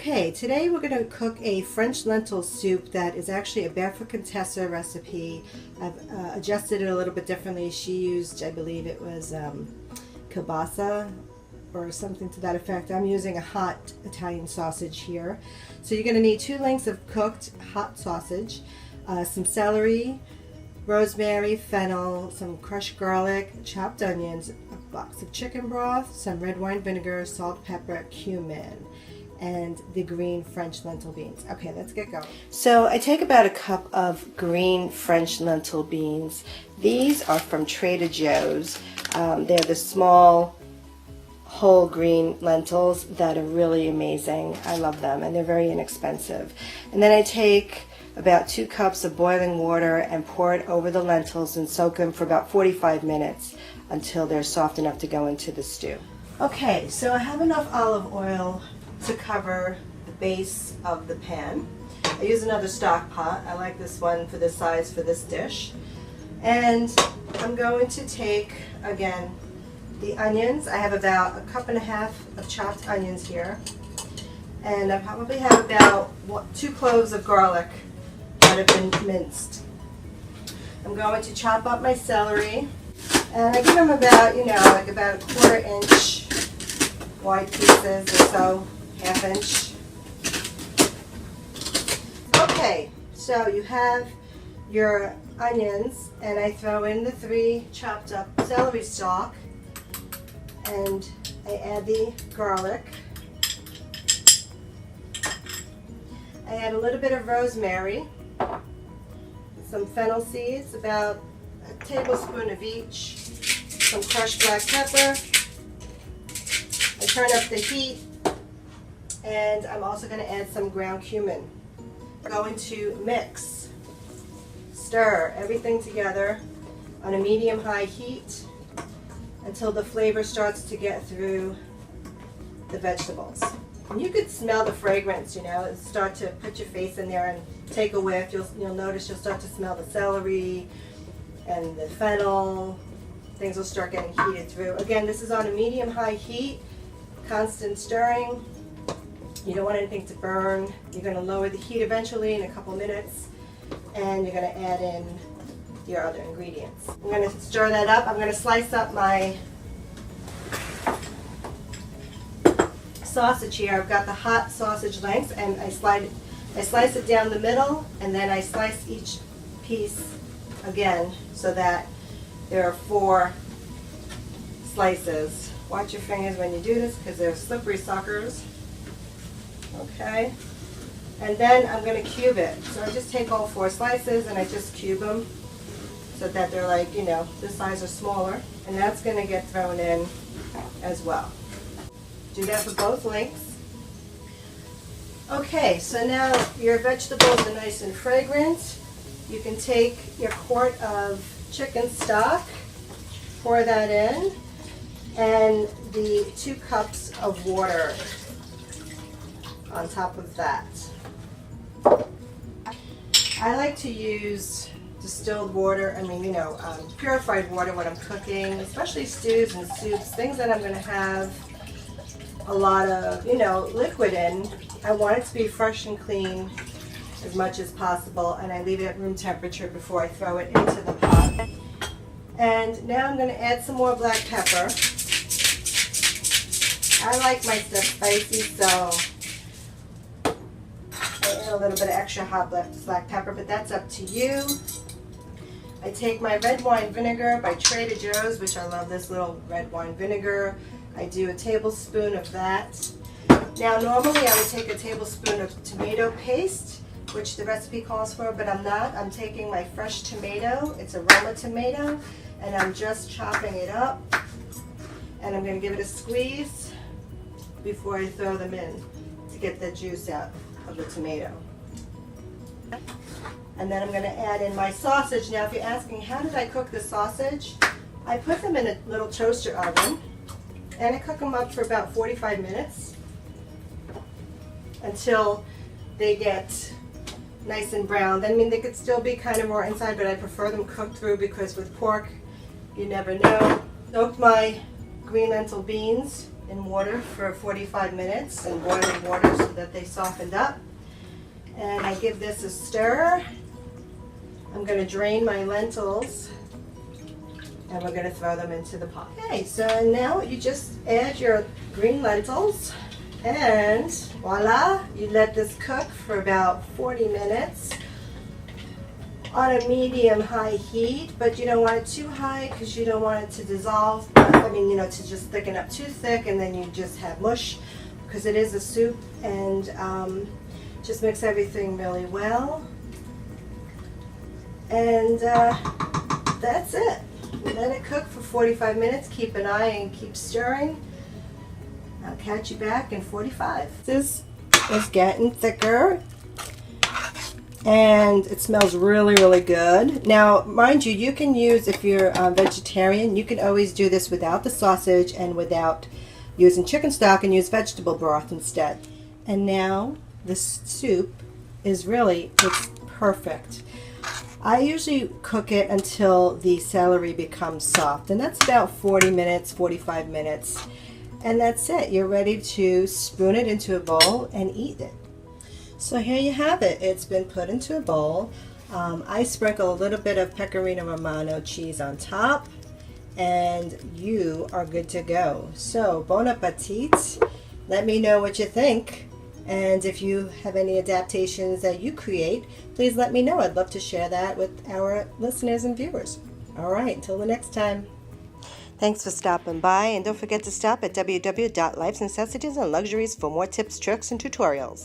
Okay, today we're going to cook a French lentil soup that is actually a Barefoot Contessa recipe. I've adjusted it a little bit differently. She used, I believe it was kielbasa or something to that effect. I'm using a hot Italian sausage here. So you're going to need 2 lengths of cooked hot sausage, some celery, rosemary, fennel, some crushed garlic, chopped onions, a box of chicken broth, some red wine vinegar, salt, pepper, cumin, and the green French lentil beans. Okay, let's get going. So I take about a cup of green French lentil beans. These are from Trader Joe's. They're the small whole green lentils that are really amazing. I love them, and they're very inexpensive. And then I take about 2 cups of boiling water and pour it over the lentils and soak them for about 45 minutes until they're soft enough to go into the stew. Okay, so I have enough olive oil to cover the base of the pan. I use another stock pot. I like this one for this size for this dish. And I'm going to take, again, the onions. I have about 1.5 cups of chopped onions here. And I probably have about 2 cloves of garlic that have been minced. I'm going to chop up my celery. And I give them about, like about 1/4 inch wide pieces or so. 1/2 inch. Okay, so you have your onions, and I throw in the 3 chopped up celery stalk, and I add the garlic. I add a little bit of rosemary, some fennel seeds, about a tablespoon of each, some crushed black pepper. I turn up the heat. And I'm also going to add some ground cumin. I'm going to mix, stir everything together on a medium-high heat until the flavor starts to get through the vegetables. And you could smell the fragrance, start to put your face in there and take a whiff. You'll notice you'll start to smell the celery and the fennel. Things will start getting heated through. Again, this is on a medium-high heat, constant stirring. You don't want anything to burn. You're going to lower the heat eventually in a couple minutes, and you're going to add in your other ingredients. I'm going to stir that up. I'm going to slice up my sausage here. I've got the hot sausage lengths, and I slice it down the middle, and then I slice each piece again so that there are 4 slices. Watch your fingers when you do this because they're slippery suckers. Okay, and then I'm going to cube it. So I just take all 4 slices and I just cube them so that they're like, this size or smaller. And that's going to get thrown in as well. Do that for both lengths. Okay, so now your vegetables are nice and fragrant. You can take your quart of chicken stock, pour that in, and the 2 cups of water on top of that. I like to use distilled water, purified water when I'm cooking, especially stews and soups, things that I'm going to have a lot of, liquid in. I want it to be fresh and clean as much as possible, and I leave it at room temperature before I throw it into the pot. And now I'm going to add some more black pepper. I like my stuff spicy, so a little bit of extra hot black pepper, but that's up to you. I take my red wine vinegar by Trader Joe's, which I love this little red wine vinegar. I do a tablespoon of that. Now normally I would take a tablespoon of tomato paste, which the recipe calls for, but I'm not. I'm taking my fresh tomato. It's a Roma Tomato, and I'm just chopping it up, and I'm going to give it a squeeze before I throw them in to get the juice out of the tomato. And then I'm going to add in my sausage. Now if you're asking how did I cook the sausage, I put them in a little toaster oven and I cook them up for about 45 minutes until they get nice and brown. They could still be kind of more inside, but I prefer them cooked through because with pork you never know. Soaked my green lentil beans in water for 45 minutes in boiling water so that that they softened up. And I give this a stir. I'm going to drain my lentils and we're going to throw them into the pot. Okay, so now you just add your green lentils and voila, you let this cook for about 40 minutes on a medium-high heat, but you don't want it too high because you don't want it to dissolve. I mean, you know, to just thicken up too thick and then you just have mush, because it is a soup. And just mix everything really well. And that's it. Let it cook for 45 minutes. Keep an eye and keep stirring. I'll catch you back in 45. This is getting thicker. And it smells really, really good. Now, mind you, you can use, if you're vegetarian, you can always do this without the sausage and without using chicken stock and use vegetable broth instead. And now, this soup is really, it's perfect. I usually cook it until the celery becomes soft, and that's about 40 minutes, 45 minutes. And that's it. You're ready to spoon it into a bowl and eat it. So here you have it. It's been put into a bowl. I sprinkle a little bit of Pecorino Romano cheese on top, and you are good to go. So bon appetit. Let me know what you think. And if you have any adaptations that you create, please let me know. I'd love to share that with our listeners and viewers. All right, until the next time. Thanks for stopping by, and don't forget to stop at www.lifesnecessitiesandluxuries for more tips, tricks, and tutorials.